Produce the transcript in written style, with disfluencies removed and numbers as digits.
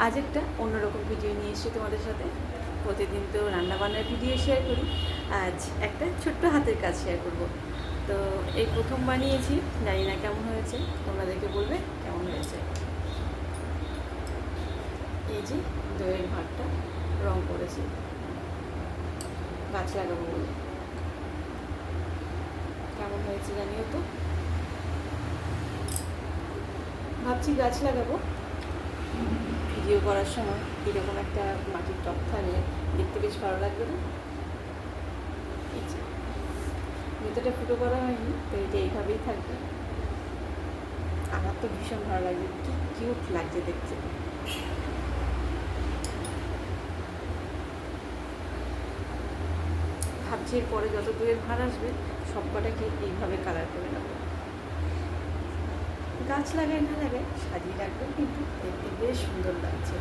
আজ একটা অন্যরকম ভিডিও নিয়ে এসেছি তোমাদের সাথে। প্রতিদিন তো রান্নাবান্নার ভিডিও শেয়ার করি, আজ একটা ছোট্ট হাতের কাজ শেয়ার করব। তো এই প্রথম বানিয়েছি, জানি না কেমন হয়েছে, তোমাদেরকে বলবে কেমন হয়েছে। এই যে দইয়ের ভাতটা রং করেছি গাছ লাগাবো বলে। কেমন হয়েছে জানিও তো। ভাবছি গাছ লাগাবো, ভিডিও করার সময় এরকম একটা মাটির টব থাকলে দেখতে বেশ ভালো লাগবে না। এই যে ভিতরটা ফুটো করা হয়নি, তো এটা এইভাবেই থাকবে। আমার তো ভীষণ ভালো লাগবে, কি কিউট লাগছে দেখতে। ভাবছি এরপরে যত দূরের ভাড় আসবে সব কটাকে এইভাবে কালার করে নেবো। গাছ লাগাই না লাগাই সাজিয়ে রাখবে, কিন্তু দেখতে বেশ সুন্দর লাগছে।